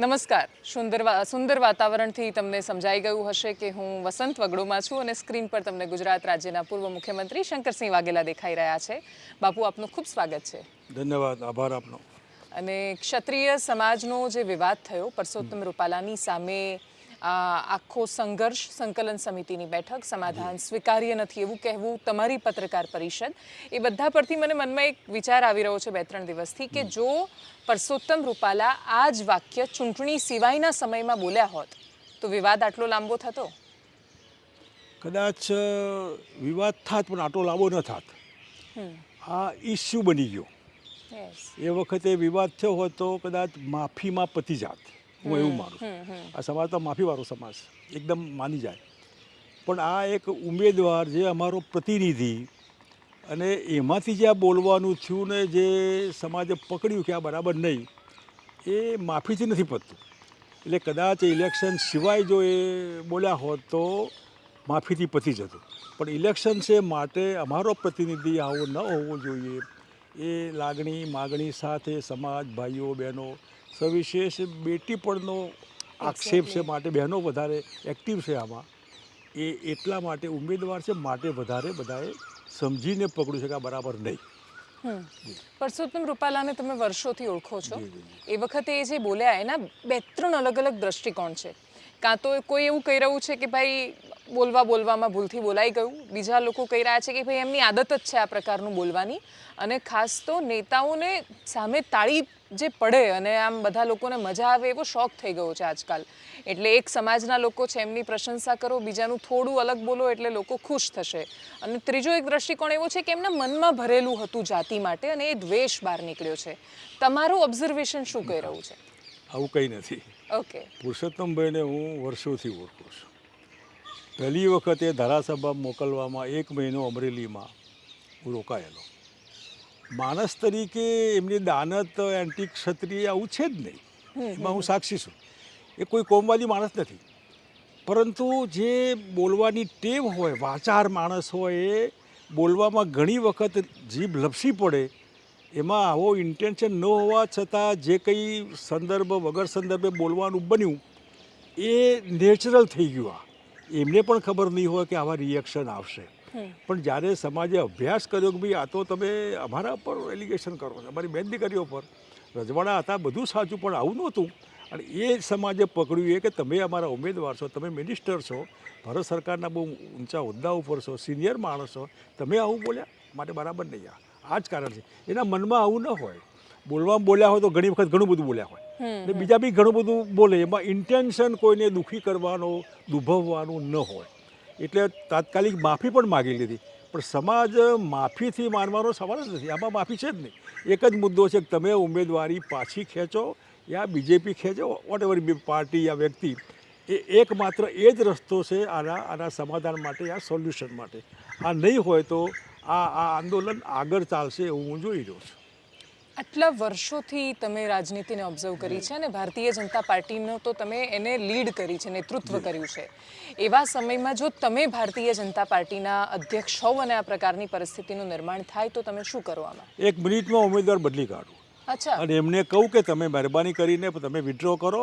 નમસ્કાર. સુંદર વાતાવરણથી તમને સમજાઈ ગયું હશે કે હું વસંત વગડોમાં છું અને સ્ક્રીન પર તમને ગુજરાત રાજ્યના પૂર્વ મુખ્યમંત્રી શંકરસિંહ વાઘેલા દેખાઈ રહ્યા છે. બાપુ, આપનું ખૂબ સ્વાગત છે. ધન્યવાદ, આભાર આપનો. અને ક્ષત્રિય સમાજનો જે વિવાદ થયો પરસોત્તમ રૂપાલાની સામે આખો સંઘર્ષ સંકલન સમિતિની બેઠક, સમાધાન સ્વીકાર્ય નથી એવું કહેવું, તમારી પત્રકાર પરિષદ, એ બધા પરથી મને મનમાં એક વિચાર આવી રહ્યો છે 2-3 દિવસથી કે જો પરસોત્તમ રૂપાલા આ જ વાક્ય ચૂંટણી સિવાયના સમયમાં બોલ્યા હોત તો વિવાદ આટલો લાંબો થતો? કદાચ વિવાદ થાત પણ આટલો લાંબો ન થાત. આ ઇસ્યુ બની ગયો. એ વખતે વિવાદ થયો હોત તો કદાચ માફીમાં પતી જાત, હું એવું માનું. આ સમાજ તો માફીવાળો સમાજ એકદમ માની જાય. પણ આ એક ઉમેદવાર જે અમારો પ્રતિનિધિ, અને એમાંથી જે આ બોલવાનું થયું ને જે સમાજે પકડ્યું કે આ બરાબર નહીં, એ માફીથી નથી પતતું. એટલે કદાચ ઇલેક્શન સિવાય જો એ બોલ્યા હોત તો માફીથી પતી જતું. પણ ઇલેક્શન છે માટે અમારો પ્રતિનિધિ આવો ન હોવો જોઈએ, એ લાગણી માગણી સાથે સમાજ ભાઈઓ બહેનો સવિશેષ બેટીપણનો આક્ષેપ છે માટે બહેનો વધારે એક્ટિવ છે આમાં. એ એટલા માટે ઉમેદવાર છે માટે વધારે બધાએ સમજીને પકડ્યું છે કે આ બરાબર નહીં. પરસોત્તમ રૂપાલાને તમે વર્ષોથી ઓળખો છો. એ વખતે એ જે બોલ્યા એના 2-3 અલગ અલગ દ્રષ્ટિકોણ છે. કાં તો કોઈ એવું કહી રહ્યું છે કે ભાઈ બોલવામાં ભૂલથી બોલાઈ ગયું, બીજા લોકો કહી રહ્યા છે કે ભાઈ એમની આદત જ છે આ પ્રકારનું બોલવાની, અને ખાસ તો નેતાઓને સામે તાળી જે પડે અને આમ બધા લોકોને મજા આવે એવો શોખ થઈ ગયો છે આજકાલ. એટલે એક સમાજના લોકો છે એમની પ્રશંસા કરો, બીજાનું થોડું અલગ બોલો એટલે લોકો ખુશ થશે. અને ત્રીજો એક દ્રષ્ટિકોણ એવો છે કે એમના મનમાં ભરેલું હતું જાતિ માટે અને એ દ્વેષ બહાર નીકળ્યો છે. તમારું ઓબ્ઝર્વેશન શું કહી રહ્યું છે? આવું કંઈ નથી. ઓકે. પુરુષોત્તમભાઈને હું વર્ષોથી ઓળખું છું. પહેલી વખતે ધારાસભા મોકલવામાં 1 મહિનો અમરેલીમાં હું રોકાયેલો. માણસ તરીકે એમની દાનત એન્ટી ક્ષત્રિય આવું છે જ નહીં, એમાં હું સાક્ષી છું. એ કોઈ કોમવાદી માણસ નથી, પરંતુ જે બોલવાની ટેવ હોય, વાચાર માણસ હોય, એ બોલવામાં ઘણી વખત જીભ લપસી પડે. એમાં આવો ઇન્ટેન્શન ન હોવા છતાં જે કંઈ સંદર્ભ વગર સંદર્ભે બોલવાનું બન્યું એ નેચરલ થઈ ગયું. એમને પણ ખબર નહીં હોય કે આવા રિએક્શન આવશે. પણ જ્યારે સમાજે અભ્યાસ કર્યો કે ભાઈ આ તો તમે અમારા પર એલિગેશન કરો છો, અમારી બેન દીકરીઓ પર, રજવાડા હતા, બધું સાચું, પણ આવું નહોતું. અને એ સમાજે પકડ્યું એ કે તમે અમારા ઉમેદવાર છો, તમે મિનિસ્ટર છો, ભારત સરકારના બહુ ઊંચા હોદ્દા ઉપર છો, સિનિયર માણસ છો, તમે આવું બોલ્યા માટે બરાબર નહીં. આ જ કારણ છે. એના મનમાં આવું ન હોય. બોલવામાં બોલ્યા હોય તો ઘણી વખત ઘણું બધું બોલ્યા હોય, અને બીજા બી ઘણું બધું બોલે. એમાં ઇન્ટેન્શન કોઈને દુઃખી કરવાનો, દુભવવાનું ન હોય. એટલે તાત્કાલિક માફી પણ માગી લીધી. પણ સમાજ માફીથી માનવાનો સવાલ જ નથી. આમાં માફી છે જ નહીં. એક જ મુદ્દો છે કે તમે ઉમેદવારી પાછી ખેંચો યા બીજેપી ખેંચો, વોટ એવર બી પાર્ટી યા વ્યક્તિ, એ એકમાત્ર એ જ રસ્તો છે આના સમાધાન માટે, આ સોલ્યુશન માટે. આ નહીં હોય તો આ આંદોલન આગળ ચાલશે એવું હું જોઈ રહ્યો છું. આટલા વર્ષોથી તમે રાજનીતિને ઓબ્ઝર્વ કરી છે અને ભારતીય જનતા પાર્ટીનો તો તમે એને લીડ કરી છે, નેતૃત્વ કર્યું છે. એવા સમયમાં જો તમે ભારતીય જનતા પાર્ટીના અધ્યક્ષ હોવ અને આ પ્રકારની પરિસ્થિતિનું નિર્માણ થાય તો તમે શું કરો આમાં? 1 મિનિટમાં ઉમેદવાર બદલી કાઢું. અચ્છા. અને એમને કહું કે તમે મહેરબાની કરીને તમે વિડ્રો કરો,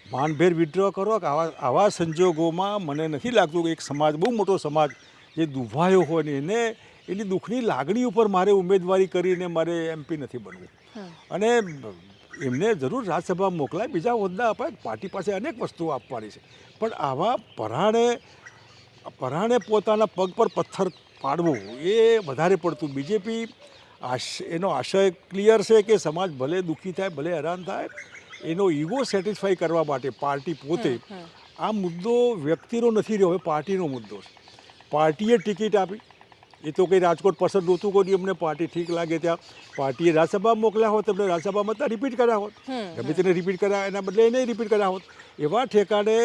માનભેર વિડ્રો કરો. કે આવા સંજોગોમાં મને નથી લાગતું કે એક સમાજ, બહુ મોટો સમાજ જે દુભાયો હોય ને એને એની દુઃખની લાગણી ઉપર મારે ઉમેદવારી કરીને મારે MP નથી બનવું. અને એમને જરૂર રાજ્યસભા મોકલાય, બીજા હોદ્દા અપાય, પાર્ટી પાસે અનેક વસ્તુઓ આપવાની છે. પણ આવા પરાણે પોતાના પગ પર પથ્થર પાડવું એ વધારે પડતું. બીજેપી એનો આશય ક્લિયર છે કે સમાજ ભલે દુઃખી થાય, ભલે હેરાન થાય, એનો ઈગો સેટિસ્ફાઈ કરવા માટે પાર્ટી પોતે, આ મુદ્દો વ્યક્તિનો નથી રહ્યો, હવે પાર્ટીનો મુદ્દો છે. પાર્ટીએ ટિકિટ આપી, એ તો કંઈ રાજકોટ પસંદ નહોતું કોઈ, અમને પાર્ટી ઠીક લાગે ત્યાં પાર્ટીએ રાજ્યસભા મોકલ્યા હોત, તમને રાજ્યસભામાં ત્યાં રિપીટ કર્યા હોત, ગમે તેને રિપીટ કર્યા, એના બદલે એને રિપીટ કર્યા હોત. એવા ઠેકાણે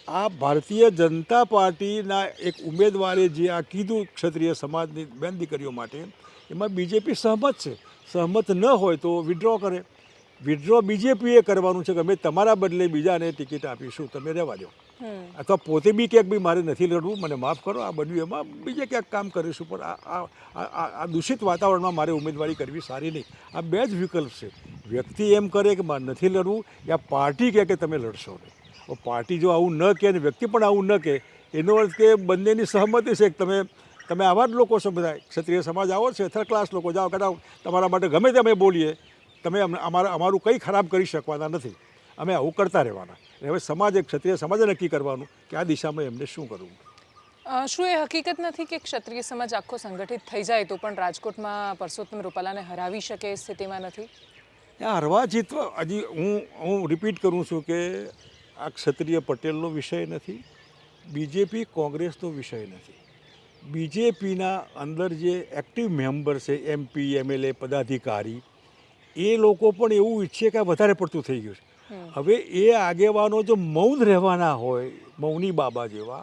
આ ભારતીય જનતા પાર્ટીના એક ઉમેદવારે જે આ કીધું ક્ષત્રિય સમાજની બેન દીકરીઓ માટે, એમાં બીજેપી સહમત છે. સહમત ન હોય તો વિડ્રો કરે. વિડ્રો બીજેપીએ કરવાનું છે કે અમે તમારા બદલે બીજાને ટિકિટ આપીશું, તમે રહેવા દો. અથવા પોતે બી ક્યાંક બી મારે નથી લડવું, મને માફ કરો, આ બન્યું એમાં બીજે ક્યાંક કામ કરીશું, પણ આ દૂષિત વાતાવરણમાં મારે ઉમેદવારી કરવી સારી નહીં. આ બે જ વિકલ્પ છે. વ્યક્તિ એમ કરે કે મારે નથી લડવું, યા પાર્ટી કહે કે તમે લડશો નહીં. પાર્ટી જો આવું ન કહે અને વ્યક્તિ પણ આવું ન કહે, એનો અર્થ કે બંનેની સહમતિ છે કે તમે આવા જ લોકો છો. બધા ક્ષત્રિય સમાજ આવો છે, થર્ડ ક્લાસ લોકો, જાઓ કરાવો, તમારા માટે ગમે તે અમે બોલીએ, તમે અમારું કંઈ ખરાબ કરી શકવાના નથી, અમે આવું કરતા રહેવાના. હવે સમાજે, ક્ષત્રિય સમાજે નક્કી કરવાનું કે આ દિશામાં એમને શું કરવું. શું એ હકીકત નથી કે ક્ષત્રિય સમાજ આખો સંગઠિત થઈ જાય તો પણ રાજકોટમાં પરસોત્તમ રૂપાલાને હરાવી શકે એ સ્થિતિમાં નથી? હરવા જીતવા, હજી હું રિપીટ કરું છું કે આ ક્ષત્રિય પટેલનો વિષય નથી, બીજેપી કોંગ્રેસનો વિષય નથી. બીજેપીના અંદર જે એક્ટિવ મેમ્બર છે, MP, MLA, પદાધિકારી, એ લોકો પણ એવું ઈચ્છે કે આ વધારે પડતું થઈ ગયું છે. હવે એ આગેવાનો જો મૌન રહેવાના હોય, મૌની બાબા જેવા,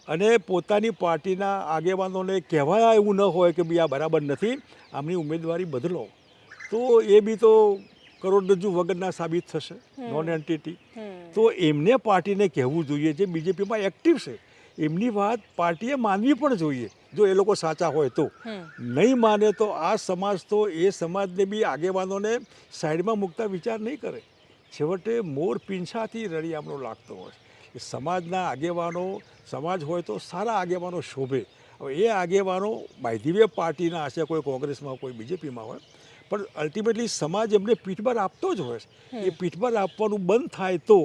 અને પોતાની પાર્ટીના આગેવાનોને કહેવાય એવું ન હોય કે ભાઈ આ બરાબર નથી, આમની ઉમેદવારી બદલો, તો એ બી તો કરોડરજ્જુ વગરના સાબિત થશે, નોન એન્ટિટી. તો એમને પાર્ટીને કહેવું જોઈએ, જે બીજેપીમાં એક્ટિવ છે, એમની વાત પાર્ટીએ માનવી પણ જોઈએ, જો એ લોકો સાચા હોય તો. નહીં માને તો આ સમાજ તો એ સમાજને બી આગેવાનોને સાઈડમાં મૂકતા વિચાર નહીં કરે. છેવટે મોર પીંછાથી રળિયામણો લાગતો હોય. એ સમાજના આગેવાનો, સમાજ હોય તો સારા આગેવાનો શોભે. હવે એ આગેવાનો બાય ધી વે પાર્ટીના હશે, કોઈ કોંગ્રેસમાં, કોઈ બીજેપીમાં હોય, પણ અલ્ટિમેટલી સમાજ એમને પીઠબળ આપતો જ હોય. એ પીઠબળ આપવાનું બંધ થાય તો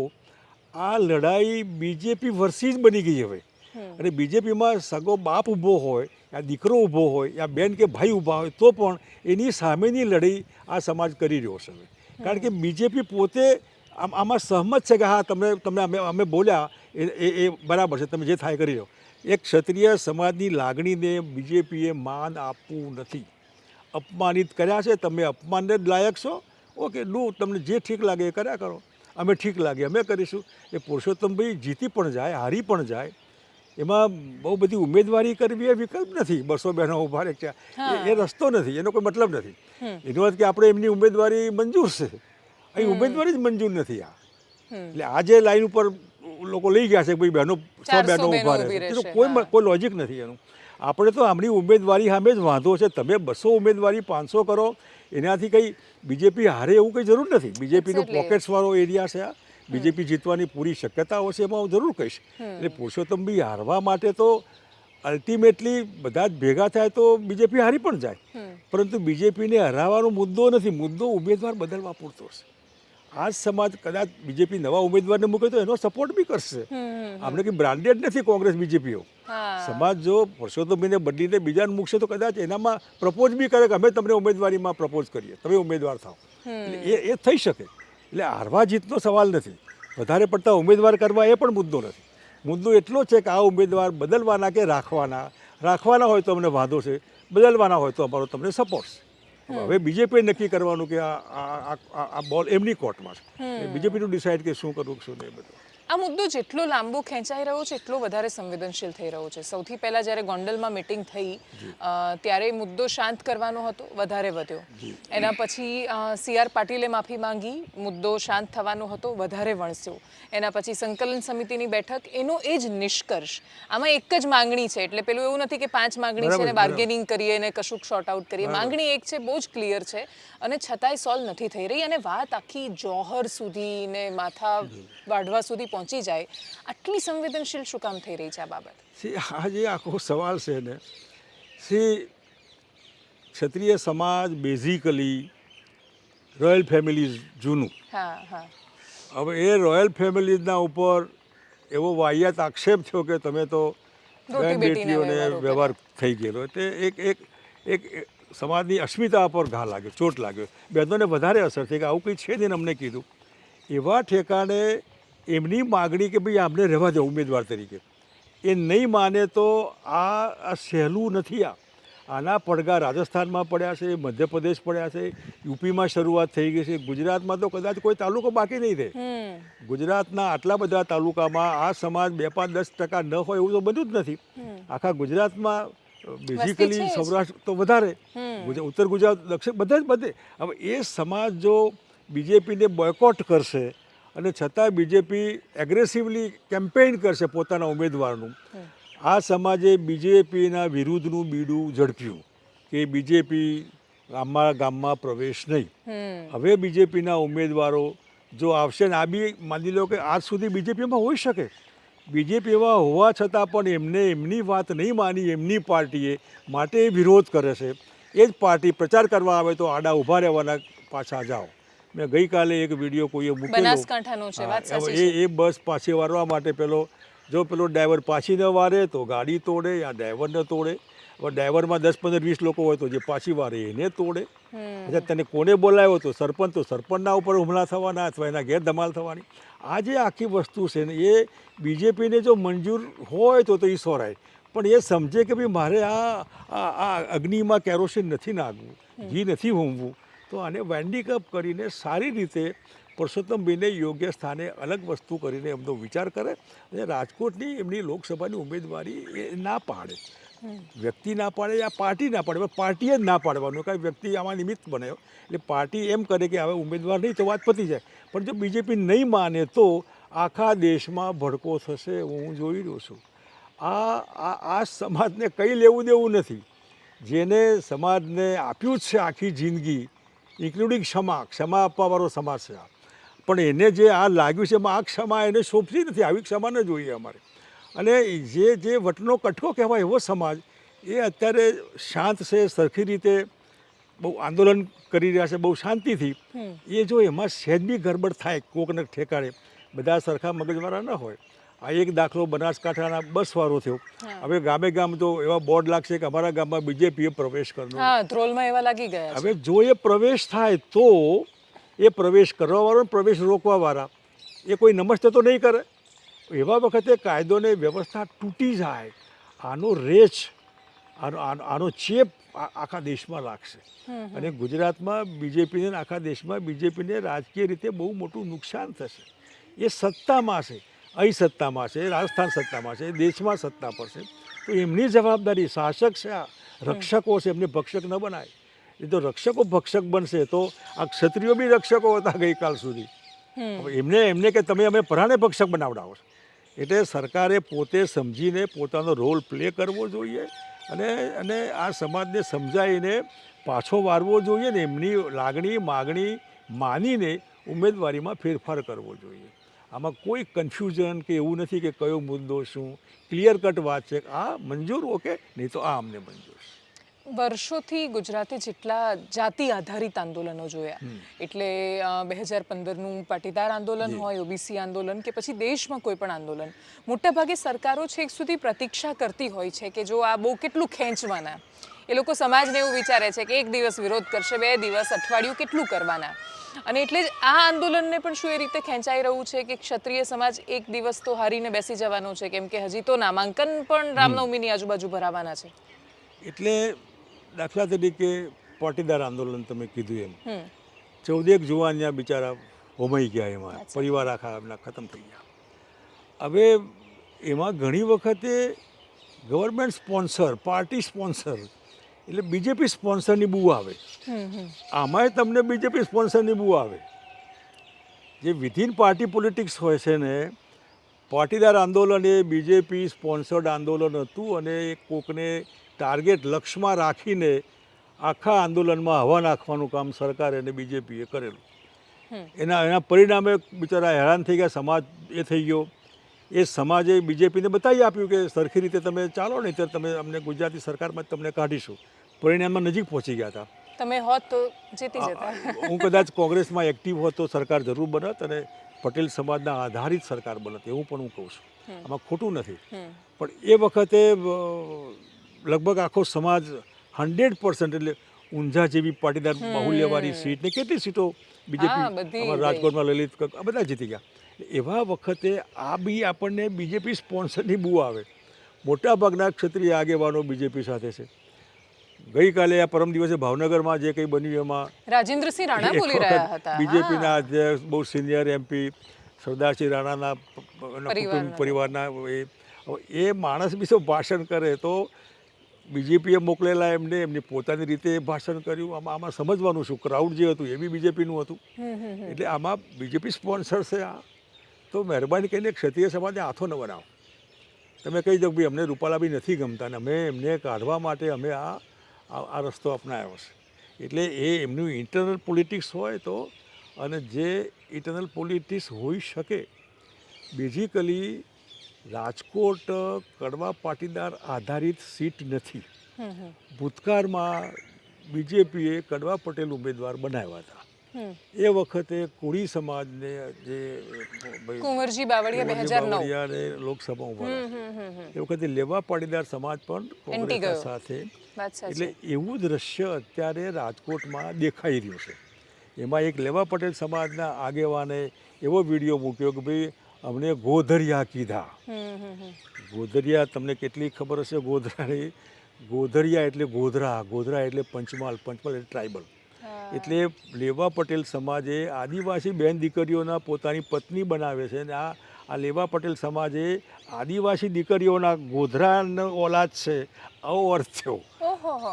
આ લડાઈ બીજેપી વર્સિસ બની ગઈ હવે. અને બીજેપીમાં સગો બાપ ઊભો હોય, યા દીકરો ઊભો હોય, યા બેન કે ભાઈ ઊભા હોય, તો પણ એની સામેની લડાઈ આ સમાજ કરી રહ્યો છે. કારણ કે બીજેપી પોતે આમાં સહમત છે કે હા તમને અમે બોલ્યા એ બરાબર છે, તમે જે થાય કરી લો. એક ક્ષત્રિય સમાજની લાગણીને બીજેપીએ માન આપવું નથી. અપમાનિત કર્યા છે, તમે અપમાનને જ લાયક છો, ઓકે, તમને જે ઠીક લાગે એ કર્યા કરો, અમે ઠીક લાગે અમે કરીશું. એ પુરુષોત્તમભાઈ જીતી પણ જાય, હારી પણ જાય, એમાં બહુ બધી ઉમેદવારી કરવી એ વિકલ્પ નથી. 200 બહેનો ઉભા રહે છે, એ રસ્તો નથી, એનો કોઈ મતલબ નથી. એનો અર્થ કે આપણે એમની ઉમેદવારી મંજૂર છે, અહીં ઉમેદવારી જ મંજૂર નથી. એટલે આ જે લાઈન ઉપર લોકો લઈ ગયા છે કે ભાઈ બહેનો 100 બહેનો ઉભા રહે છે, કોઈ લોજિક નથી એનું. આપણે તો આમની ઉમેદવારી સામે જ વાંધો છે. તમે 200 ઉમેદવારી 500 કરો, એનાથી કંઈ બીજેપી હારે એવું કંઈ જરૂર નથી. બીજેપીનો પોકેટ્સવાળો એરિયા છે આ. બીજેપી જીતવાની પૂરી શક્યતાઓ છે, એમાં હું જરૂર કહીશ. એટલે પુરુષોત્તમભાઈ હારવા માટે તો અલ્ટિમેટલી બધા જ ભેગા થાય તો બીજેપી હારી પણ જાય, પરંતુ બીજેપીને હરાવવાનો મુદ્દો નથી, મુદ્દો ઉમેદવાર બદલવા પૂરતો છે. આ જ સમાજ કદાચ બીજેપી નવા ઉમેદવારને મૂકે તો એનો સપોર્ટ બી કરશે. આપણે કંઈ બ્રાન્ડેડ નથી કોંગ્રેસ બીજેપીઓ. સમાજ જો પુરુષોત્તમભાઈને બદલીને બીજાને મૂકશે તો કદાચ એનામાં પ્રપોઝ બી કરે કે અમે તમને ઉમેદવારીમાં પ્રપોઝ કરીએ, તમે ઉમેદવાર થાઓ. એટલે એ થઈ શકે. એટલે હારવા જીતનો સવાલ નથી. વધારે પડતા ઉમેદવાર કરવા એ પણ મુદ્દો નથી. મુદ્દો એટલો છે કે આ ઉમેદવાર બદલવાના કે રાખવાના હોય તો અમને વાંધો છે, બદલવાના હોય તો અમારો તમને સપોર્ટ છે. હવે બીજેપીએ નક્કી કરવાનું કે આ બોલ એમની કોર્ટમાં છે. બીજેપીનું ડિસાઇડ કે શું કરવું શું નહીં બધું. આ મુદ્દો જેટલો લાંબો ખેંચાઈ રહ્યો છે એટલો વધારે સંવેદનશીલ થઈ રહ્યો છે. સૌથી પહેલાં જ્યારે ગોંડલમાં મિટિંગ થઈ ત્યારે મુદ્દો શાંત કરવાનો હતો, વધારે વધ્યો. એના પછી CR પાટીલે માફી માંગી, મુદ્દો શાંત થવાનો હતો, વધારે વણસ્યો. એના પછી સંકલન સમિતિની બેઠક, એનો એ જ નિષ્કર્ષ. આમાં એક જ માંગણી છે, એટલે પેલું એવું નથી કે 5 માંગણી છે ને બાર્ગેનિંગ કરીએ ને કશુંક શોર્ટ આઉટ કરીએ. માંગણી એક છે, બહુ જ ક્લિયર છે, અને છતાંય સોલ્વ નથી થઈ રહી. અને વાત આખી જોહર સુધી ને માથા વાઢવા સુધી પહોંચી જાય. આટલી સંવેદનશીલ શું કામ થઈ રહી છે આ બાબત? આ જે આખો સવાલ છે ને, ક્ષત્રિય સમાજ બેઝિકલી રોયલ ફેમિલી જૂનું. હવે એ રોયલ ફેમિલીના ઉપર એવો વાહિયાત આક્ષેપ થયો કે તમે તો બેટીઓને વ્યવહાર થઈ ગયેલો, એટલે એક સમાજની અસ્મિતા પર ઘા લાગ્યો, ચોટ લાગ્યો. બહેનોને વધારે અસર થઈ કે આવું કંઈ છે ને અમને કીધું. એવા ઠેકાણે એમની માગણી કે ભાઈ આમને રહેવા દો ઉમેદવાર તરીકે, એ નહીં માને તો આ સહેલું નથી. આના પડઘા રાજસ્થાનમાં પડ્યા છે, મધ્યપ્રદેશ પડ્યા છે, યુપીમાં શરૂઆત થઈ ગઈ છે, ગુજરાતમાં તો કદાચ કોઈ તાલુકો બાકી નહીં રહે. ગુજરાતના આટલા બધા તાલુકામાં આ સમાજ 2-5-10% ન હોય એવું તો બધું જ નથી. આખા ગુજરાતમાં બેઝિકલી સૌરાષ્ટ્ર તો વધારે, ઉત્તર ગુજરાત, દક્ષિણ બધે. હવે એ સમાજ જો બીજેપીને બોયકોટ કરશે અને છતાં બીજેપી એગ્રેસિવલી કેમ્પેઇન કરશે પોતાના ઉમેદવારનું, આ સમાજે બીજેપીના વિરુદ્ધનું બીડું ઝડપ્યું કે બીજેપી ગામમાં પ્રવેશ નહીં. હવે બીજેપીના ઉમેદવારો જો આવશે ને આ બી માની લો કે આજ સુધી બીજેપીમાં હોઈ શકે, બીજેપીમાં હોવા છતાં પણ એમને એમની વાત નહીં માની એમની પાર્ટીએ, માટે એ વિરોધ કરે છે. એ જ પાર્ટી પ્રચાર કરવા આવે તો આડા ઊભા રહેવાના, પાછા જાઓ. મેં ગઈકાલે એક વિડીયો કોઈએ મૂકેલો, બનાસકાંઠાનો છે, વાત સાચી છે. એ બસ પાછી વારવા માટે પેલો ડ્રાઈવર પાછી ન વારે તો ગાડી તોડે યા ડ્રાઈવરને તોડે. હવે ડ્રાઈવરમાં 10, 15, 20 લોકો હોય તો જે પાછી વારે એને તોડે. અચ્છા, તને કોને બોલાવ્યો તો સરપંચના ઉપર હુમલા થવાના અથવા એના ઘેર ધમાલ થવાની. આ જે આખી વસ્તુ છે ને એ બીજેપીને જો મંજૂર હોય તો એ સોરાય, પણ એ સમજે કે ભાઈ મારે આ અગ્નિમાં કેરોસીન નથી નાખવું, ઘી નથી હોમવું, તો આને વાઇન્ડિંગ અપ કરીને સારી રીતે પરસોત્તમભાઈને યોગ્ય સ્થાને અલગ વસ્તુ કરીને એમનો વિચાર કરે અને રાજકોટની એમની લોકસભાની ઉમેદવારી એ ના પાડે. વ્યક્તિ ના પાડે યા પાર્ટી ના પાડે, પાર્ટીએ જ ના પાડવાનું, કાંઈ વ્યક્તિ આમાં નિમિત્ત બને. એટલે પાર્ટી એમ કરે કે હવે ઉમેદવાર નહીં તો વાત પતી જાય. પણ જો બીજેપી નહીં માને તો આખા દેશમાં ભડકો થશે, હું જોઈ રહ્યો છું. આ સમાજને કંઈ લેવું દેવું નથી. જેને સમાજને આપ્યું જ છે આખી જિંદગી, ઇન્ક્લુડિંગ ક્ષમા આપવાવાળો સમાજ છે આ, પણ એને જે આ લાગ્યું છે એમાં આ ક્ષમા એને સોંપતી નથી. આવી ક્ષમા ન જોઈએ અમારે. અને જે વટનો કટકો કહેવાય એવો સમાજ એ અત્યારે શાંત છે, સરખી રીતે બહુ આંદોલન કરી રહ્યા છે, બહુ શાંતિથી. એ જો એમાં સહેજ બી ગરબડ થાય કોકને ઠેકાણે, બધા સરખા મગજવાળા ન હોય. આ એક દાખલો બનાસકાંઠાના બસવાળો થયો. હવે ગામે ગામ તો એવા બોર્ડ લાગશે કે અમારા ગામમાં બીજેપીએ પ્રવેશ કરવાનો. ધ્રોલમાં એવા લાગી ગયા. હવે જો એ પ્રવેશ થાય તો એ પ્રવેશ કરવાવાળો ને પ્રવેશ રોકવાવાળા એ કોઈ નમસ્તે તો નહીં કરે. એવા વખતે કાયદો ને વ્યવસ્થા તૂટી જાય. આનો રેચ, આનો ચેપ આખા દેશમાં લાગશે. અને ગુજરાતમાં બીજેપીને, આખા દેશમાં બીજેપીને રાજકીય રીતે બહુ મોટું નુકસાન થશે. એ સત્તામાં છે, અહીં સત્તામાં છે, રાજસ્થાન સત્તામાં છે, દેશમાં સત્તા પર છે, તો એમની જવાબદારી, શાસક છે આ, રક્ષકો છે, એમને ભક્ષક ન બનાય. એ તો રક્ષકો ભક્ષક બનશે તો આ ક્ષત્રિયો બી રક્ષકો હતા ગઈકાલ સુધી. એમને કે તમે અમે પરાણે ભક્ષક બનાવડાવો છો. એટલે સરકારે પોતે સમજીને પોતાનો રોલ પ્લે કરવો જોઈએ અને આ સમાજને સમજાવીને પાછો વારવો જોઈએ ને એમની લાગણી માગણી માનીને ઉમેદવારીમાં ફેરફાર કરવો જોઈએ. આમાં કોઈ કન્ફ્યુઝન કે એવું નથી કે કયો મુદ્દો શું, ક્લિયર કટ વાત છે. આ મંજૂર ઓકે, નહીં તો આ અમને મંજૂર. વર્ષોથી ગુજરાતે જેટલા જાતિ આધારિત આંદોલનો જોયા, એટલે 2015નું પાટીદાર આંદોલન હોય, ઓબીસી આંદોલન કે પછી દેશમાં કોઈ પણ આંદોલન, મોટાભાગે સરકારો છેક સુધી પ્રતીક્ષા કરતી હોય છે કે જો આ બહુ કેટલું ખેંચવાના. એ લોકો સમાજને એવું વિચારે છે કે 1 દિવસ વિરોધ કરશે, 2 દિવસ, અઠવાડિયું કેટલું કરવાના. અને એટલે જ આ આંદોલનને પણ શું એ રીતે ખેંચાઈ રહ્યું છે કે ક્ષત્રિય સમાજ 1 દિવસ તો હારીને બેસી જવાનો છે, કેમ કે હજી તો નામાંકન પણ રામનવમીની આજુબાજુ ભરાવાના છે. એટલે દાખલા તરીકે પાટીદાર આંદોલન તમે કીધું એમ 14 જુવાન ત્યાં બિચારા હોમાઈ ગયા, એમાં પરિવાર આખા એમના ખતમ થઈ ગયા. હવે એમાં ઘણી વખતે ગવર્મેન્ટ સ્પોન્સર, પાર્ટી સ્પોન્સર એટલે બીજેપી સ્પોન્સરની બૂ આવે. આમાંય તમને બીજેપી સ્પોન્સરની બૂ આવે. જે વિધિન પાર્ટી પોલિટિક્સ હોય છે ને, પાટીદાર આંદોલન એ બીજેપી સ્પોન્સર્ડ આંદોલન હતું અને કોકને ટાર્ગેટ લક્ષ્યમાં રાખીને આખા આંદોલનમાં હવા નાખવાનું કામ સરકાર અને બીજેપીએ કરેલું. એના પરિણામે બિચારા હેરાન થઈ ગયા, સમાજ એ થઈ ગયો. એ સમાજે બીજેપીને બતાવી આપ્યું કે સરખી રીતે તમે ચાલો નહીં તો તમે અમને ગુજરાતી સરકારમાં તમને કાઢીશું. પરિણામમાં નજીક પહોંચી ગયા હતા. તમે હોત તો જીતી જતા. હું કદાચ કોંગ્રેસમાં એક્ટિવ હોત તો સરકાર જરૂર બનત અને પટેલ સમાજના આધારિત સરકાર બનત, એવું પણ હું કહું છું. આમાં ખોટું નથી. પણ એ વખતે લગભગ આખો સમાજ 100% એટલે ઊંઝા જેવી પાટીદાર બાહુલ્યવાળી સીટ ને કેટલી સીટો બીજેપી રાજકોટમાં લલિત બધા જીતી ગયા. એવા વખતે આ બી આપણને બીજેપી સ્પોન્સરની બૂ આવે. મોટાભાગના ક્ષત્રિય આગેવાનો બીજેપી સાથે છે. ગઈકાલે આ પરમ દિવસે ભાવનગરમાં જે કંઈ બન્યું એમાં રાજેન્દ્રસિંહ રાણા બોલી રહ્યા હતા. બીજેપીના અધ્યક્ષ, બહુ સિનિયર એમપી સરદારસિંહ રાણાના કુટુંબ પરિવારના એ માણસ બી તો ભાષણ કરે તો બીજેપીએ મોકલેલા એમને એમની પોતાની રીતે ભાષણ કર્યું. આમાં સમજવાનું શું, ક્રાઉડ જે હતું એ બી બીજેપીનું હતું. એટલે આમાં બીજેપી સ્પોન્સર છે આ. તો મહેરબાની કરીને ક્ષત્રિય સમાજને હાથો ન બનાવો. તમે કહી દો ભાઈ અમને રૂપાલા નથી ગમતા ને અમે એમને કાઢવા માટે અમે આ રસ્તો અપનાવ્યો છે. એટલે એ એમનું ઇન્ટરનલ પોલિટિક્સ હોય તો, અને જે ઇન્ટરનલ પોલિટિક્સ હોઈ શકે. બેઝિકલી રાજકોટ કડવા પાટીદાર આધારિત સીટ નથી. ભૂતકાળમાં બીજેપીએ કડવા પટેલ ઉમેદવાર બનાવ્યા હતા. એ વખતે કોળી સમાજને જે કુંવરજી બાવળિયા 2009 લોકસભા ઉભા એ વખતે લેવા પાટીદાર સમાજ પણ કોંગ્રેસ સાથે. એટલે એવું દ્રશ્ય અત્યારે રાજકોટમાં દેખાઈ રહ્યું છે. એમાં એક લેવા પટેલ સમાજના આગેવાને એવો વિડીયો મૂક્યો કે ભાઈ અમને ગોધરિયા કીધા. ગોધરિયા તમને કેટલી ખબર હશે ગોધરાની? ગોધરિયા એટલે ગોધરા એટલે પંચમહાલ એટલે ટ્રાઇબલ. એટલે લેવા પટેલ સમાજે આદિવાસી બેન દીકરીઓના પોતાની પત્ની બનાવે છે. અને આ લેવા પટેલ સમાજે આદિવાસી દીકરીઓના ગોધરાનો ઓલાદ છે આવો અર્થ થયો.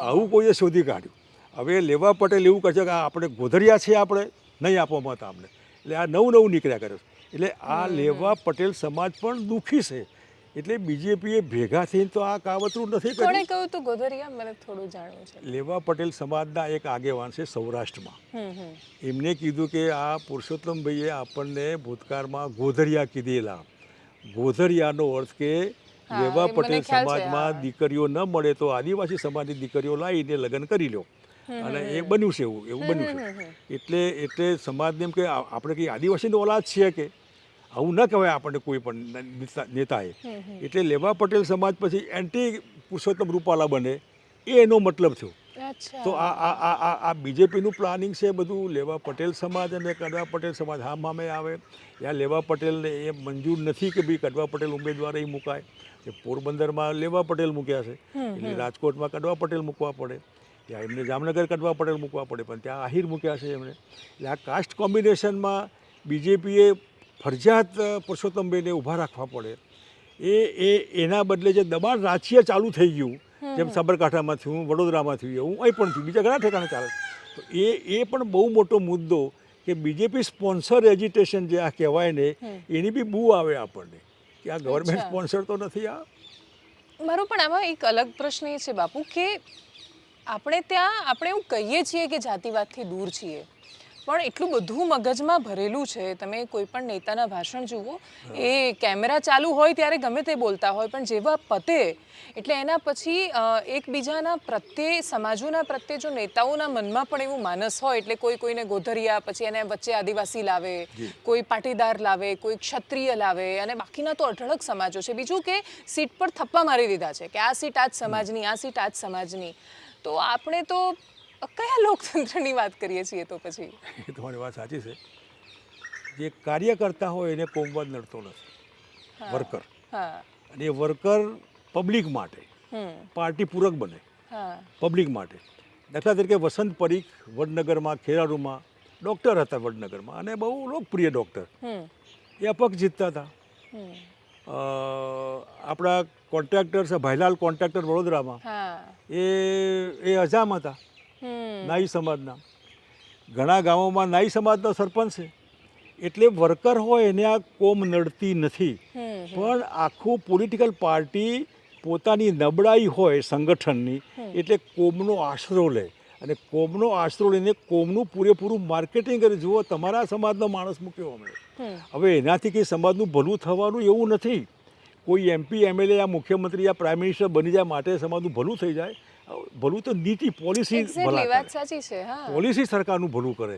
આવું કોઈએ શોધી કાઢ્યું. હવે લેવા પટેલ એવું કહે છે કે આપણે ગોધરિયા છે, આપણે નહીં આપો મત આમને. એટલે આ નવું નીકળ્યા કરે છે. એટલે આ લેવા પટેલ સમાજ પણ દુઃખી છે. એટલે બીજેપીએ ભેગા થઈને તો આ કાવતરું નથી કર્યું. કોણે કહ્યું તું ગોધરિયા? મને થોડું જાણવું છે. લેવા પટેલ સમાજના એક આગેવાન છે સૌરાષ્ટ્રમાં. એમને કીધું કે આ પુરુષોત્તમભાઈએ આપણને ભૂતકાળમાં ગોધરિયા કીધેલા. ગોધરિયાનો અર્થ કે લેવા પટેલ સમાજમાં દીકરીઓ ન મળે તો આદિવાસી સમાજની દીકરીઓ લાવીને લગ્ન કરી લો. અને એ બન્યું છે, એવું બન્યું છે. એટલે સમાજને એમ કે આપણે કંઈ આદિવાસીનો ઓલાદ છીએ કે આવું ન કહેવાય આપણને કોઈ પણ નેતાએ. એટલે લેવા પટેલ સમાજ પછી એન્ટી પુરુષોત્તમ રૂપાલા બને એનો મતલબ થયો. તો આ બીજેપીનું પ્લાનિંગ છે બધું. લેવા પટેલ સમાજ અને કડવા પટેલ સમાજ હામે આવે. ત્યાં લેવા પટેલને એ મંજૂર નથી કે ભાઈ કડવા પટેલ ઉમેદવાર એ મુકાય. કે પોરબંદરમાં લેવા પટેલ મૂક્યા છે, એટલે રાજકોટમાં કડવા પટેલ મૂકવા પડે. ત્યાં એમને જામનગર કડવા પટેલ મૂકવા પડે, પણ ત્યાં આહિર મૂક્યા છે એમણે. એટલે આ કાસ્ટ કોમ્બિનેશનમાં બીજેપીએ ફરજિયાત પુરુષોત્તમભાઈને ઊભા રાખવા પડે. એના બદલે જે દબાણ રાજકીય ચાલુ થઈ ગયું, જેમ સાબરકાંઠામાં થયું, વડોદરામાં થયું, એવું અહીં પણ થયું, બીજા ઘણા ઠેકાણે ચાલે. તો એ પણ બહુ મોટો મુદ્દો કે બીજેપી સ્પોન્સર એજિટેશન જે આ કહેવાય ને, એની બી બૂ આવે આપણને કે આ ગવર્મેન્ટ સ્પોન્સર તો નથી. આ મારો પણ આમાં એક અલગ પ્રશ્ન એ છે બાપુ કે આપણે એવું કહીએ છીએ કે જાતિવાદથી દૂર છીએ, પણ એટલું બધું મગજમાં ભરેલું છે. તમે કોઈ પણ નેતાના ભાષણ જુઓ, એ કેમેરા ચાલુ હોય ત્યારે ગમે તે બોલતા હોય, પણ જેવા પતે એટલે એના પછી એકબીજાના પ્રત્યે, સમાજોના પ્રત્યે જો નેતાઓના મનમાં પણ એવું માનસ હોય, એટલે કોઈને ગોધરિયા, પછી એને વચ્ચે આદિવાસી લાવે, કોઈ પાટીદાર લાવે, કોઈ ક્ષત્રિય લાવે, અને બાકીના તો અઢળક સમાજો છે. બીજું કે સીટ પર થપ્પા મારી દીધા છે કે આ સીટ આ જ સમાજની, આ સીટ આ જ સમાજની. તો આપણે તો કયા લોકતંત્રની વાત કરીએ છીએ? તો પછી એ તમારી વાત સાચી છે. જે કાર્ય કરતા હોય એને કોમવાદ નડતો નથી, વર્કર. અને એ વર્કર પબ્લિક માટે પાર્ટી પૂરક બને, પબ્લિક માટે. દાખલા તરીકે વસંત પરીખ વડનગરમાં, ખેરાલુમાં ડૉક્ટર હતા વડનગરમાં, અને બહુ લોકપ્રિય ડૉક્ટર. એ અપક્ષ જીતતા હતા. આપણા કોન્ટ્રાક્ટર છે ભાઈલાલ કોન્ટ્રાક્ટર વડોદરામાં, એ અજામ હતા, નાઈ સમાજના. ઘણા ગામોમાં નાઈ સમાજનો સરપંચ છે. એટલે વર્કર હોય એને આ કોમ નડતી નથી. પણ આખું પોલિટિકલ પાર્ટી પોતાની નબળાઈ હોય સંગઠનની, એટલે કોમનો આશરો લે, અને કોમનો આશરો લઈને કોમનું પૂરેપૂરું માર્કેટિંગ કરે. જુઓ તમારા સમાજનો માણસ મૂક્યો અમને, હવે એનાથી કંઈ સમાજનું ભલું થવાનું એવું નથી. કોઈ MP MLA આ મુખ્યમંત્રી આ પ્રાઇમ મિનિસ્ટર બની જાય માટે સમાજનું ભલું થઈ જાય? ભલું તો નીતિ પોલિસી પોલિસી સરકારનું ભલું કરે,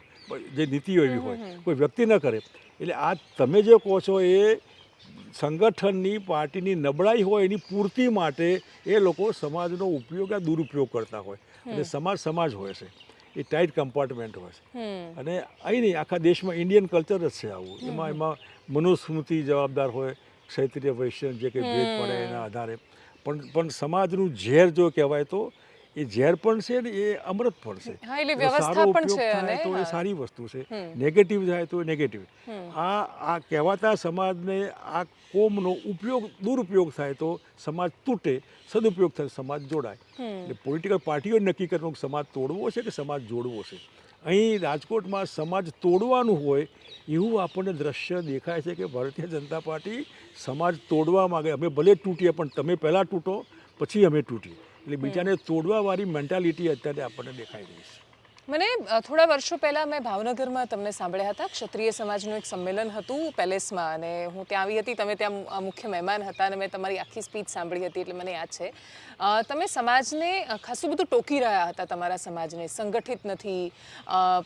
જે નીતિઓ એવી હોય, કોઈ વ્યક્તિ ન કરે. એટલે આ તમે જે કહો છો એ સંગઠનની પાર્ટીની નબળાઈ હોય એની પૂર્તિ માટે એ લોકો સમાજનો ઉપયોગ આ દુરુપયોગ કરતા હોય. અને સમાજ હોય છે એ ટાઈટ કમ્પાર્ટમેન્ટ હોય છે. અને અહીં નહીં, આખા દેશમાં ઇન્ડિયન કલ્ચર જ છે આવું. એમાં મનુસ્મૃતિ જવાબદાર હોય, ક્ષત્રિય વૈશ્ય જે કંઈ ભેદ પડે એના આધારે. પણ સમાજનું ઝેર જો કહેવાય તો એ ઝેર પણ છે ને એ અમૃત પણ છે. હા, એટલે એનો વ્યવસ્થા સારો પણ ઉપયોગ છે થાય અને તો એ હા. સારી વસ્તુ છે, નેગેટિવ થાય તો નેગેટિવ. આ કહેવાતા સમાજને આ કોમનો દુરુપયોગ થાય તો સમાજ તૂટે, સદુપયોગ થાય સમાજ જોડાય. એટલે પોલિટિકલ પાર્ટીઓ નક્કી કરવાનું કે સમાજ તોડવો છે કે સમાજ જોડવો છે. અહીં રાજકોટમાં સમાજ તોડવાનું હોય એવું આપણને દ્રશ્ય દેખાય છે કે ભારતીય જનતા પાર્ટી સમાજ તોડવા માગે. અમે ભલે તૂટીએ પણ તમે પહેલાં તૂટો પછી અમે તૂટીએ. એટલે બીજાને તોડવાવાળી મેન્ટાલિટી અત્યારે આપણને દેખાઈ રહી છે. મને થોડા વર્ષો પહેલાં મેં ભાવનગરમાં તમને સાંભળ્યા હતા. ક્ષત્રિય સમાજનું એક સંમેલન હતું પેલેસમાં અને હું ત્યાં આવી હતી. તમે ત્યાં મુખ્ય મહેમાન હતા અને મેં તમારી આખી સ્પીચ સાંભળી હતી એટલે મને યાદ છે. તમે સમાજને ખાસું બધું ટોકી રહ્યા હતા. તમારા સમાજને સંગઠિત નથી,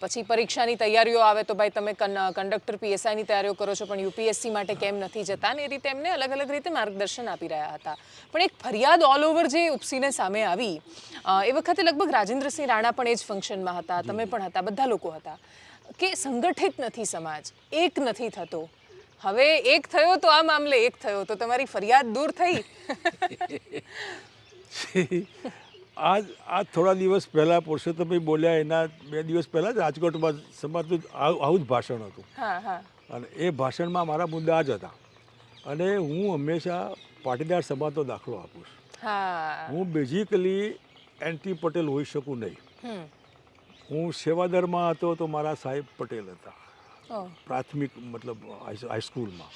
પછી પરીક્ષાની તૈયારીઓ આવે તો ભાઈ તમે કંડક્ટર પીએસઆઈની તૈયારીઓ કરો છો પણ યુપીએસસી માટે કેમ નથી જતા ને એ રીતે એમને અલગ અલગ રીતે માર્ગદર્શન આપી રહ્યા હતા. પણ એક ફરિયાદ ઓલ ઓવર જે ઉપસીને સામે આવી એ વખતે લગભગ રાજેન્દ્રસિંહ રાણા પણ એ જ ફંક્શનમાં હતા, તમે પણ હતા, બધા લોકો હતા કે સંગઠિત નથી સમાજ, એક નથી થતો. હવે એક થયો તો આ મામલે એક થયો તો તમારી ફરિયાદ દૂર થઈ. આજ થોડા દિવસ પહેલાં પુરુષોત્તમભાઈ બોલ્યા એના 2 દિવસ પહેલાં જ રાજકોટમાં સમાજનું આવું જ ભાષણ હતું. હા હા અને એ ભાષણમાં મારા મુદ્દા આ જ હતા. અને હું હંમેશા પાટીદાર સમાજનો દાખલો આપું છું. હા હું બેઝિકલી એન્ટી પટેલ હોઈ શકું નહીં. હું સેવાદરમાં હતો તો મારા સાહેબ પટેલ હતા, ઓહ, પ્રાથમિક મતલબ હાઈસ્કૂલમાં.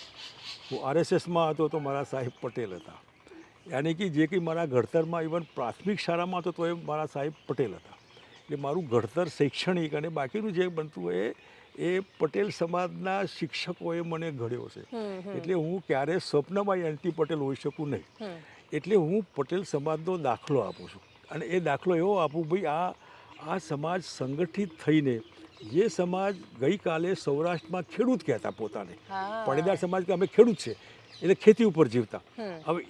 હું આરએસએસમાં હતો તો મારા સાહેબ પટેલ હતા. યાની કે જે કંઈ મારા ઘડતરમાં ઇવન પ્રાથમિક શાળામાં હતો તો એ મારા સાહેબ પટેલ હતા. એટલે મારું ઘડતર શૈક્ષણિક અને બાકીનું જે બનતું હોય એ પટેલ સમાજના શિક્ષકોએ મને ઘડ્યો છે. એટલે હું ક્યારેય સ્વપ્નમાં એન્ટી પટેલ હોઈ શકું નહીં. એટલે હું પટેલ સમાજનો દાખલો આપું છું. અને એ દાખલો એવો આપું, ભાઈ આ સમાજ સંગઠિત થઈને, જે સમાજ ગઈકાલે સૌરાષ્ટ્રમાં ખેડૂત કહેતા પોતાને, પાટીદાર સમાજ કે અમે ખેડૂત છે એટલે ખેતી ઉપર જીવતા. હવે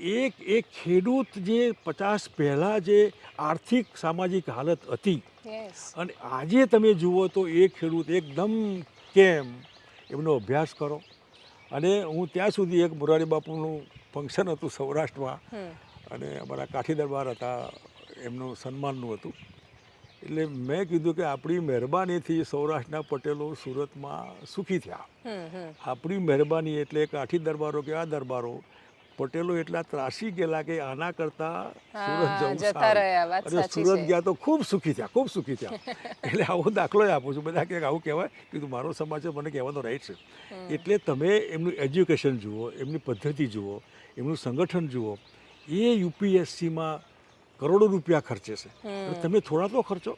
એક ખેડૂત જે 50 પહેલાં જે આર્થિક સામાજિક હાલત હતી યસ, અને આજે તમે જુઓ તો એ ખેડૂત એકદમ કેમ એમનો અભ્યાસ કરો. અને હું ત્યાં સુધી એક મોરારી બાપુનું ફંક્શન હતું સૌરાષ્ટ્રમાં અને અમારા કાઠી દરબાર હતા, એમનું સન્માનનું હતું. એટલે મેં કીધું કે આપણી મહેરબાનીથી સૌરાષ્ટ્રના પટેલો સુરતમાં સુખી થયા. આપણી મહેરબાની એટલે કાઠી દરબારો કે આ દરબારો પટેલો એટલા ત્રાસી ગયેલા કે આના કરતાં સુરત જવું જતા સારું. રહ્યા, વાત અને સાચી સુરત છે. ગયા તો ખૂબ સુખી થયા, ખૂબ સુખી થયા. એટલે આવો દાખલો આપું છું. બધા કે આવું કહેવાય, કીધું મારો સમાજ છે, મને કહેવાનો રાઈટ છે. એટલે તમે એમનું એજ્યુકેશન જુઓ, એમની પદ્ધતિ જુઓ, એમનું સંગઠન જુઓ. એ યુપીએસસીમાં કરોડો રૂપિયા ખર્ચે છે અને તમે થોડા તો ખર્ચો.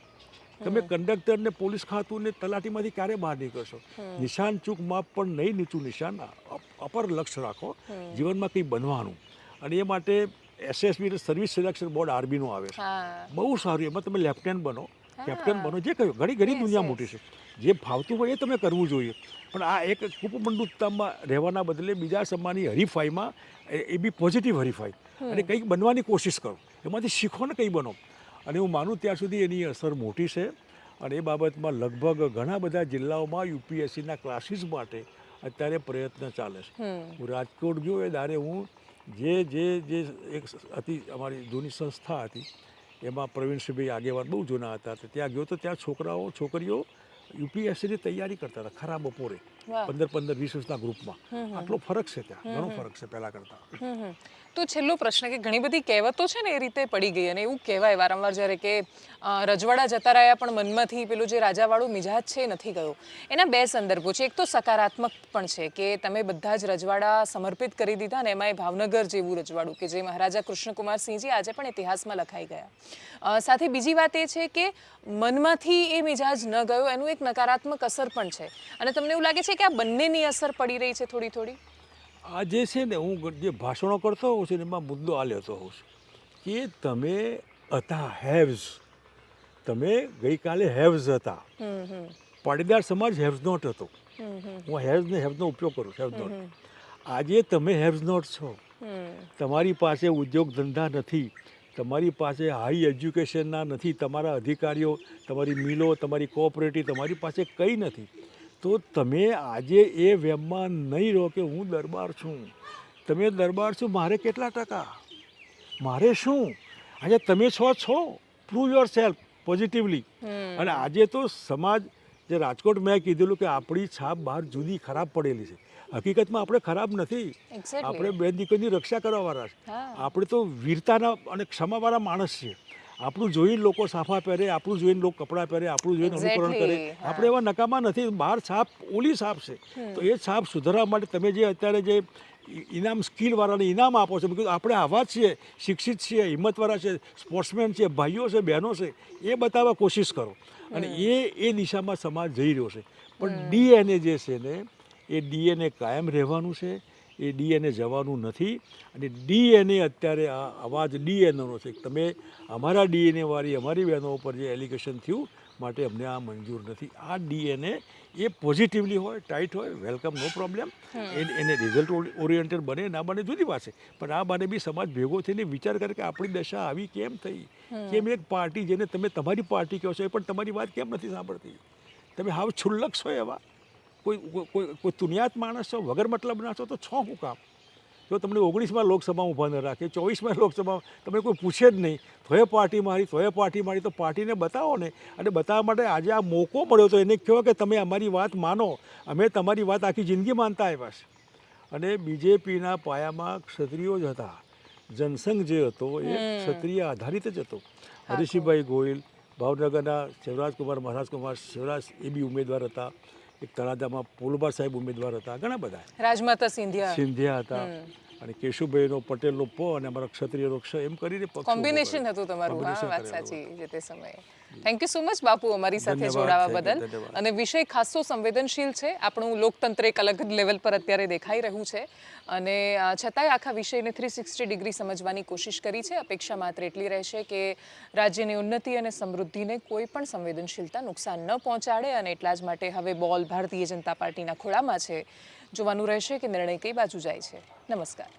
તમે કંડક્ટર ને પોલીસ ખાતું ને તલાટીમાંથી ક્યારે બહાર નીકળશો? નિશાન ચૂક માપ પણ નહીં, નીચું નિશાન, અપર લક્ષ્ય રાખો જીવનમાં કંઈ બનવાનું. અને એ માટે એસએસબી સર્વિસ સિલેક્શન બોર્ડ આરબીનું આવે છે, બહુ સારું. એમાં તમે લેફ્ટનન્ટ બનો, કેપ્ટન બનો, જે કહ્યું. ઘણી દુનિયા મોટી છે, જે ફાવતું હોય એ તમે કરવું જોઈએ. પણ આ એક કુપમંડુત્તમમાં રહેવાના બદલે બીજા સમાજની હરીફાઈમાં એ બી પોઝિટિવ હરીફાઈ અને કંઈક બનવાની કોશિશ કરો, એમાંથી શીખો ને કંઈ બનો. અને હું માનું ત્યાં સુધી એની અસર મોટી છે. અને એ બાબતમાં લગભગ ઘણા બધા જિલ્લાઓમાં યુપીએસસીના ક્લાસીસ માટે અત્યારે પ્રયત્ન ચાલે છે. હું રાજકોટ ગયો એ દારે હું જે એક હતી અમારી જૂની સંસ્થા હતી, એમાં પ્રવીણસિંહભાઈ આગેવાન બહુ જૂના હતા, ત્યાં ગયો તો ત્યાં છોકરીઓ યુપીએસસીની તૈયારી કરતા હતા ખરા બપોરે, 15-15, 20-20ના ગ્રુપમાં. આટલો ફરક છે ત્યાં, ઘણો ફરક છે પહેલાં કરતાં. તો છેલ્લો પ્રશ્ન કે ઘણી બધી કહેવતો છે ને એ રીતે પડી ગઈ અને એવું કહેવાય વારંવાર જ્યારે કે રજવાડા જતા રહ્યા પણ મનમાંથી પેલું જે રાજાવાળું મિજાજ છે એ નથી ગયો. એના 2 સંદર્ભો છે. એક તો સકારાત્મક પણ છે કે તમે બધા જ રજવાડા સમર્પિત કરી દીધા ને એમાં એ ભાવનગર જેવું રજવાડું કે જે મહારાજા કૃષ્ણકુમારસિંહજી આજે પણ ઇતિહાસમાં લખાઈ ગયા. સાથે બીજી વાત એ છે કે મનમાંથી એ મિજાજ ન ગયો એનું એક નકારાત્મક અસર પણ છે. અને તમને એવું લાગે છે કે આ બંનેની અસર પડી રહી છે થોડી થોડી? આ જે છે ને, હું જે ભાષણો કરતો હોઉં છું ને એમાં મુદ્દો આ લેતો હોઉં છું કે તમે હતા હેવ્સ, તમે ગઈકાલે હેવ્સ હતા. પાટીદાર સમાજ હેવ્સ નોટ હતો. હું હેવ્સ ને હેવ્સનો ઉપયોગ કરું, હેવ્સ નોટ. આજે તમે હેવ્સ નોટ છો. તમારી પાસે ઉદ્યોગ ધંધા નથી, તમારી પાસે હાઈ એજ્યુકેશનના નથી, તમારા અધિકારીઓ, તમારી મિલો, તમારી કોઓપરેટિવ, તમારી પાસે કંઈ નથી. તો તમે આજે એ વેમમાં નહીં રહો કે હું દરબાર છું. તમે દરબાર છો, મારે કેટલા ટકા, મારે શું? આજે તમે છો. Prove your self positively. અને આજે તો સમાજ જે રાજકોટ મેં કીધેલું કે આપણી છાપ બહાર જુદી ખરાબ પડેલી છે. હકીકતમાં આપણે ખરાબ નથી. Exactly. આપણે બેન દીકરીની રક્ષા કરવાવાળા છે. હા. આપણે તો વીરતાના અને ક્ષમાવાળા માણસ છીએ. આપણું જોઈને લોકો સાફા પહેરે, આપણું જોઈને લોકો કપડાં પહેરે, આપણું જોઈને અનુકરણ કરે. Exactly. હા. આપણે એવા નકામા નથી. બહાર છાપ ઓલી છાપ છે. તો એ છાપ સુધારવા માટે તમે જે અત્યારે જે ઇનામ સ્કિલવાળાને ઇનામ આપો છો, because આપણે આવા જ છીએ, શિક્ષિત છીએ, હિંમતવાળા છે, સ્પોર્ટ્સમેન છે, ભાઈઓ છે, બહેનો છે, એ બતાવવા કોશિશ કરો. અને એ દિશામાં સમાજ જઈ રહ્યો છે. પણ ડીએનએ જે છે ને, એ ડીએનએ કાયમ રહેવાનું છે. એ ડીએનએ જવાનું નથી. અને ડીએનએ અત્યારે આ અવાજ ડીએનએનો છે. તમે અમારા ડીએનએ વાળી અમારી બહેનો ઉપર જે એલિગેશન થયું માટે અમને આ મંજૂર નથી. આ ડીએનએ એ પોઝિટિવલી હોય, ટાઈટ હોય, વેલકમ, નો પ્રોબ્લેમ. એને રિઝલ્ટ ઓરિએન્ટેડ બને ના બને જુદી વાત છે. પણ આ બાને બી સમાજ ભેગો થઈને વિચાર કરે કે આપણી દશા આવી કેમ થઈ. કેમ એક પાર્ટી જેને તમે તમારી પાર્ટી કહો છો એ પણ તમારી વાત કેમ નથી સાંભળતી. તમે હાવ છુલ્લક છો એવા. કોઈ તુનિયાત માણસ છો, વગર મતલબના છો, તો છો શું કામ? જો તમને 19માં લોકસભામાં ઊભા ન રાખે, 24માં લોકસભામાં તમને કોઈ પૂછે જ નહીં, તોય પાર્ટી મારી, તો પાર્ટીને બતાવો ને. અને બતાવવા માટે આજે આ મોકો મળ્યો તો એને કહો કે તમે અમારી વાત માનો. અમે તમારી વાત આખી જિંદગી માનતા આવ્યા છે. અને બીજેપીના પાયામાં ક્ષત્રિયો જ હતા. જનસંઘ જે હતો એ ક્ષત્રિય આધારિત જ હતો. હરીશભાઈ ગોહિલ, ભાવનગરના શિવરાજકુમાર શિવરાજ એ બી ઉમેદવાર હતા. એક તળાજામાં પોલબાર સાહેબ ઉમેદવાર હતા. ઘણા બધા રાજમાતા સિંધિયા હતા. અને કેશુભાઈનો પટેલનો પ અને અમારા ક્ષત્રિયનો ક્ષ એમ કરીને કોમ્બિનેશન હતું તમારું. હા, વાત સાચી છે તે સમયે. થેન્ક યુ સો મચ બાપુ અમારી સાથે જોડાવા બદલ. અને વિષય ખાસો સંવેદનશીલ છે. આપણું લોકતંત્ર એક અલગ જ લેવલ પર અત્યારે દેખાઈ રહ્યું છે. અને છતાંય આખા વિષયને 360 ડિગ્રી સમજવાની કોશિશ કરી છે. અપેક્ષા માત્ર એટલી રહેશે કે રાજ્યની ઉન્નતિ અને સમૃદ્ધિને કોઈ પણ સંવેદનશીલતા નુકસાન ન પહોંચાડે. અને એટલા જ માટે હવે બોલ ભારતીય જનતા પાર્ટીના ખોળામાં છે. જોવાનું રહેશે કે નિર્ણય કઈ બાજુ જાય છે. નમસ્કાર.